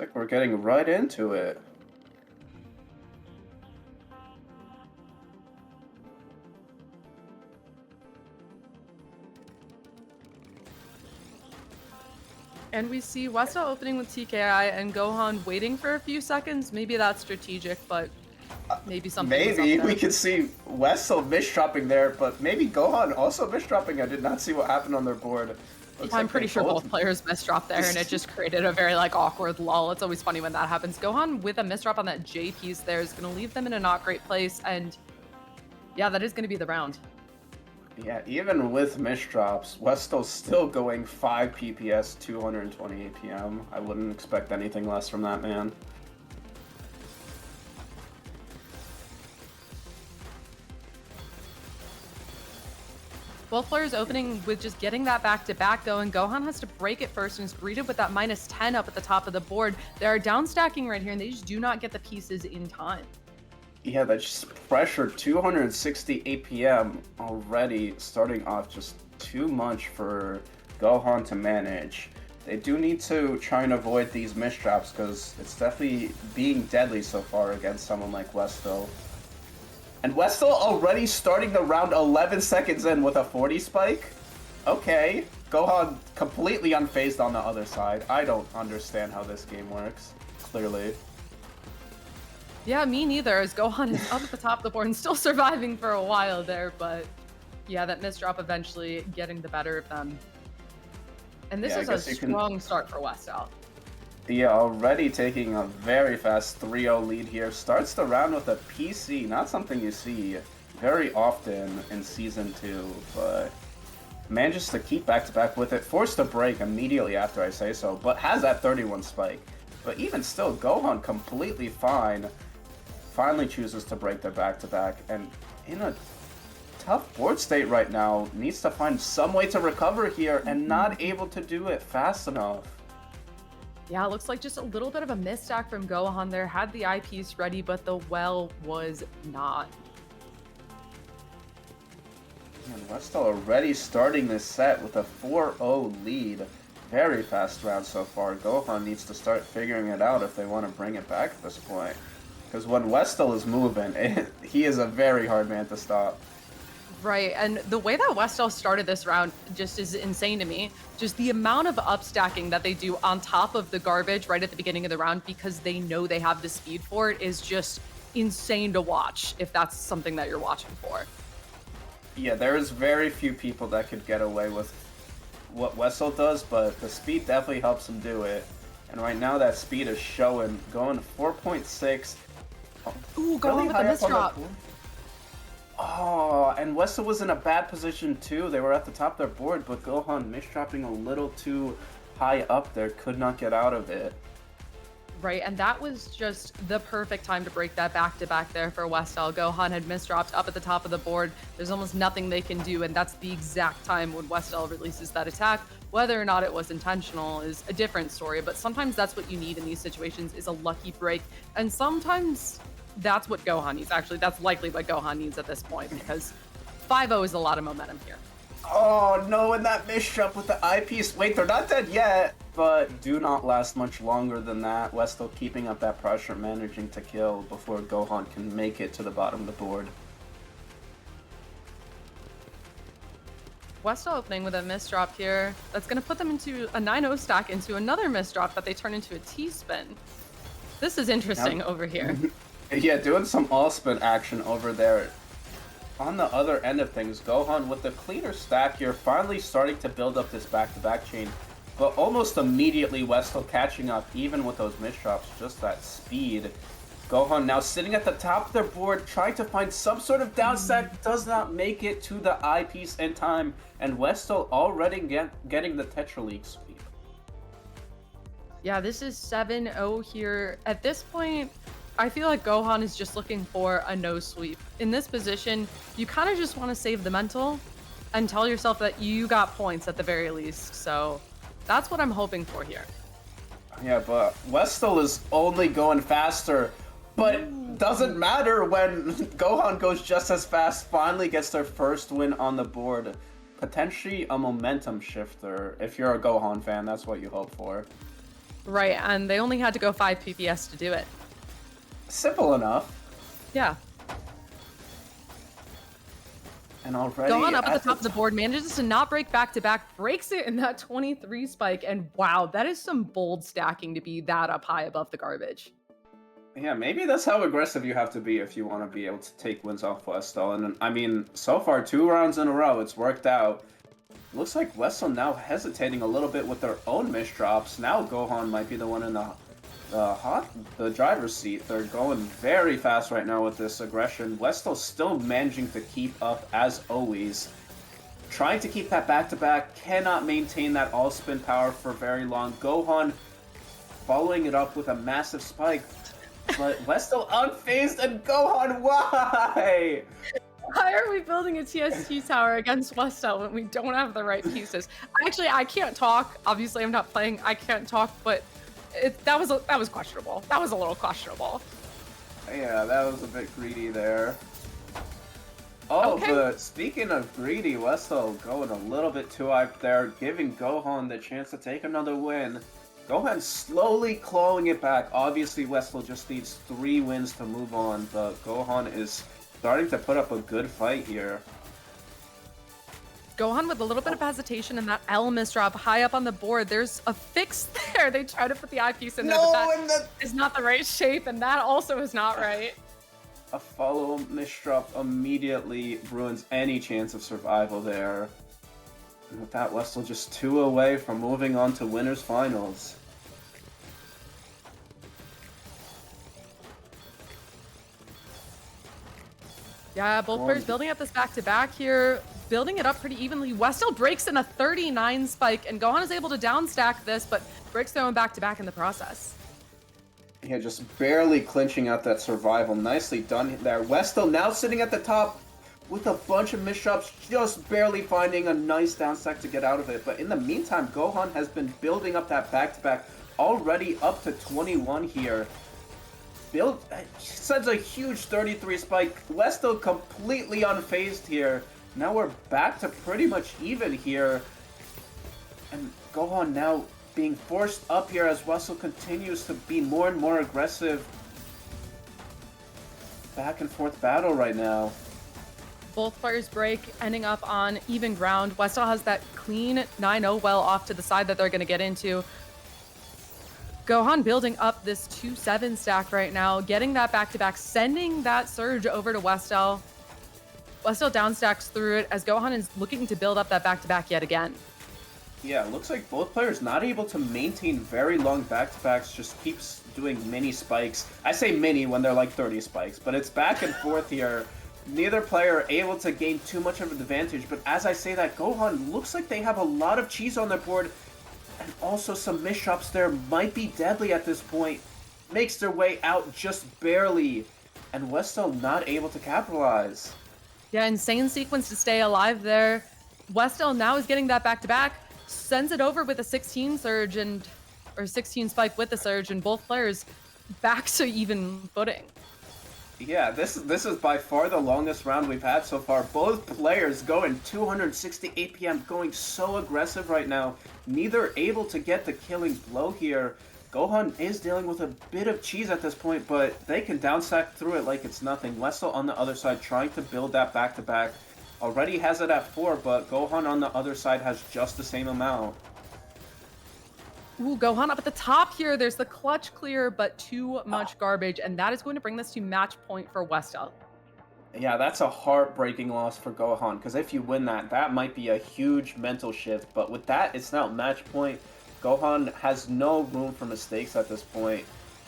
like we're getting right into it. And we see WESTL opening with TKI and Gohan waiting for a few seconds. Maybe that's strategic, but maybe something was up Maybe there. we could see WESTL misdropping there, but maybe Gohan also misdropping. I did not see what happened on their board. Looks I'm like pretty they sure both players misdropped there, and it just created a very awkward lull. It's always funny when that happens. Gohan with a misdrop on that J piece there is going to leave them in a not great place, and yeah, that is going to be the round. Yeah, even with misdrops, WESTL's still going 5 PPS, 220 APM. I wouldn't expect anything less from that man. Both players opening with just getting that back-to-back going. Gohan has to break it first and is greeted with that -10 up at the top of the board. They are down stacking right here, and they just do not get the pieces in time. Yeah, that's just pressure, 260 APM already, starting off just too much for Gohan to manage. They do need to try and avoid these misdrops because it's definitely being deadly so far against someone like WESTL. And WESTL already starting the round 11 seconds in with a 40 spike? Okay. Gohan completely unfazed on the other side. I don't understand how this game works, clearly. Yeah, me neither, as Gohan is up at the top of the board and still surviving for a while there, but yeah, that misdrop eventually getting the better of them. And this is a strong start for WESTL. Yeah, already taking a very fast 3-0 lead here. Starts the round with a PC, not something you see very often in Season 2, but manages to keep back-to-back with it. Forced a break immediately after I say so, but has that 31 spike. But even still, Gohan completely fine. Finally chooses to break their back-to-back, and in a tough board state right now, needs to find some way to recover here, and not able to do it fast enough. Yeah, it looks like just a little bit of a misstack from Gohan there. Had the eyepiece ready, but the well was not. And WESTL already starting this set with a 4-0 lead. Very fast round so far. Gohan needs to start figuring it out if they want to bring it back at this point. Because when WESTL is moving, he is a very hard man to stop. Right, and the way that WESTL started this round just is insane to me. Just the amount of upstacking that they do on top of the garbage right at the beginning of the round because they know they have the speed for it is just insane to watch if that's something that you're watching for. Yeah, there's very few people that could get away with what WESTL does, but the speed definitely helps him do it. And right now that speed is showing, going 4.6. Ooh, Gohan with the misdrop. Oh, and WESTL was in a bad position too. They were at the top of their board, but Gohan misdropping a little too high up there, could not get out of it. Right, and that was just the perfect time to break that back-to-back there for WESTL. Gohan had misdropped up at the top of the board. There's almost nothing they can do, and that's the exact time when WESTL releases that attack. Whether or not it was intentional is a different story, but sometimes that's what you need in these situations is a lucky break, and sometimes that's what Gohan needs. Actually, that's likely what Gohan needs at this point, because 5-0 is a lot of momentum here. Oh no, and that misdrop with the eyepiece. Wait, they're not dead yet, but do not last much longer than that. WESTL keeping up that pressure, managing to kill before Gohan can make it to the bottom of the board. WESTL opening with a misdrop here. That's going to put them into a 9-0 stack into another misdrop that they turn into a T-spin. This is interesting over here. Yeah, doing some all-spin action over there. On the other end of things, Gohan with the cleaner stack here, finally starting to build up this back-to-back chain, but almost immediately WESTL catching up, even with those misdrops, just that speed. Gohan now sitting at the top of their board, trying to find some sort of down stack, does not make it to the eyepiece in time, and WESTL already getting the Tetra League sweep. Yeah, this is 7-0 here. At this point, I feel like Gohan is just looking for a no sweep. In this position, you kind of just want to save the mental and tell yourself that you got points at the very least. So that's what I'm hoping for here. Yeah, but WESTL is only going faster, but doesn't matter when Gohan goes just as fast, finally gets their first win on the board. Potentially a momentum shifter. If you're a Gohan fan, that's what you hope for. Right, and they only had to go 5 PPS to do it. Simple enough. Yeah. And already Gohan up at the top of the top. board, manages to not break back-to-back, breaks it in that 23 spike, and wow, that is some bold stacking to be that up high above the garbage. Yeah, maybe that's how aggressive you have to be if you want to be able to take wins off WESTL. And I mean, so far, 2 rounds in a row, it's worked out. Looks like WESTL now hesitating a little bit with their own misdrops. Now Gohan might be the one in the driver's seat. They're going very fast right now with this aggression. WESTL still managing to keep up as always. Trying to keep that back-to-back, cannot maintain that all-spin power for very long. Gohan following it up with a massive spike. But WESTL unfazed, and Gohan, why? Why are we building a TST tower against WESTL when we don't have the right pieces? Actually, I can't talk. Obviously, I'm not playing. I can't talk, but that was questionable. That was a little questionable. Yeah, that was a bit greedy there. Oh, Okay. but speaking of greedy, WESTL going a little bit too hyped there, giving Gohan the chance to take another win. Gohan slowly clawing it back. Obviously, WESTL just needs 3 wins to move on, but Gohan is starting to put up a good fight here. Gohan with a little bit of hesitation and that L misdrop high up on the board. There's a fix there. They try to put the eyepiece in there, but that is not the right shape, and that also is not right. A follow misdrop immediately ruins any chance of survival there. And with that, WESTL just 2 away from moving on to winners finals. Yeah, both players building up this back-to-back here, building it up pretty evenly. WESTL breaks in a 39 spike, and Gohan is able to downstack this, but breaks their own back-to-back in the process. Yeah, just barely clinching out that survival. Nicely done there. WESTL now sitting at the top with a bunch of misdrops, just barely finding a nice downstack to get out of it. But in the meantime, Gohan has been building up that back-to-back, already up to 21 here. Sends a huge 33 spike. WESTL completely unfazed here. Now we're back to pretty much even here. And Gohan now being forced up here as WESTL continues to be more and more aggressive. Back and forth battle right now. Both players break, ending up on even ground. WESTL has that clean 9-0 well off to the side that they're going to get into. Gohan building up this 2-7 stack right now, getting that back-to-back, sending that surge over to WESTL. WESTL downstacks through it as Gohan is looking to build up that back-to-back yet again. Yeah, it looks like both players not able to maintain very long back-to-backs, just keeps doing mini spikes. I say mini when they're like 30 spikes, but it's back and forth here. Neither player able to gain too much of an advantage, but as I say that, Gohan looks like they have a lot of cheese on their board, and also some misdrops there might be deadly at this point. Makes their way out just barely, and WESTL not able to capitalize. Yeah, insane sequence to stay alive there. WESTL now is getting that back-to-back, sends it over with a 16 surge or 16 spike with the surge, and both players back to even footing. Yeah, this is by far the longest round we've had so far. Both players going 260 APM, going so aggressive right now. Neither able to get the killing blow here. Gohan is dealing with a bit of cheese at this point, but they can downstack through it like it's nothing. WESTL on the other side trying to build that back-to-back. Already has it at 4, but Gohan on the other side has just the same amount. Ooh, Gohan up at the top here. There's the clutch clear, but too much garbage, and that is going to bring this to match point for WESTL. Yeah, that's a heartbreaking loss for Gohan, because if you win that, that might be a huge mental shift. But with that, it's now match point. Gohan has no room for mistakes at this point.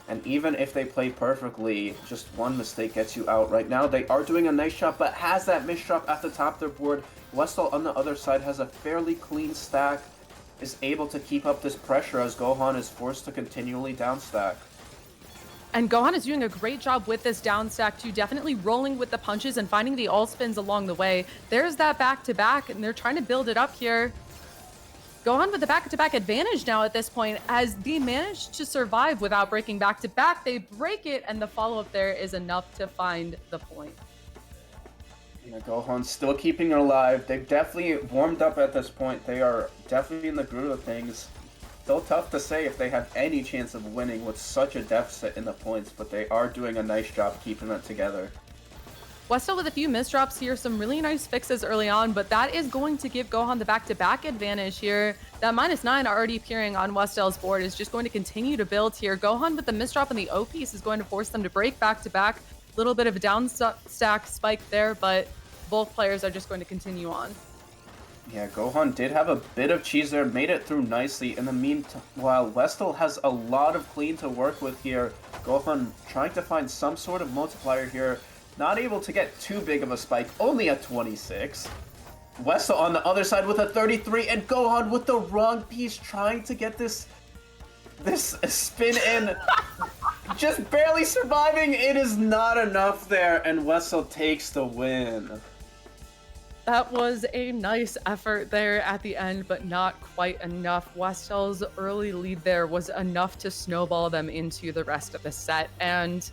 And even if they play perfectly, just one mistake gets you out. Right now, they are doing a nice shot, but has that misdrop at the top of their board. WESTL on the other side has a fairly clean stack, is able to keep up this pressure as Gohan is forced to continually downstack. And Gohan is doing a great job with this downstack too, definitely rolling with the punches and finding the all spins along the way. There's that back-to-back, and they're trying to build it up here. Gohan with the back-to-back advantage now at this point, as they manage to survive without breaking back-to-back. They break it, and the follow-up there is enough to find the point. Yeah, Gohan's still keeping it alive. They've definitely warmed up at this point. They are definitely in the groove of things. Still tough to say if they have any chance of winning with such a deficit in the points, but they are doing a nice job keeping it together. WESTL with a few misdrops here, some really nice fixes early on, but that is going to give Gohan the back-to-back advantage here. That -9 already appearing on WESTL's board is just going to continue to build here. Gohan with the misdrop in the O piece is going to force them to break back-to-back. Little bit of a down stack spike there, but both players are just going to continue on. Yeah, Gohan did have a bit of cheese there, made it through nicely. In the meanwhile, WESTL has a lot of clean to work with here. Gohan trying to find some sort of multiplier here. Not able to get too big of a spike, only a 26. WESTL on the other side with a 33, and Gohan with the wrong piece trying to get this spin in. Just barely surviving. It is not enough there, and WESTL takes the win. That was a nice effort there at the end, but not quite enough. WESTL's early lead there was enough to snowball them into the rest of the set, and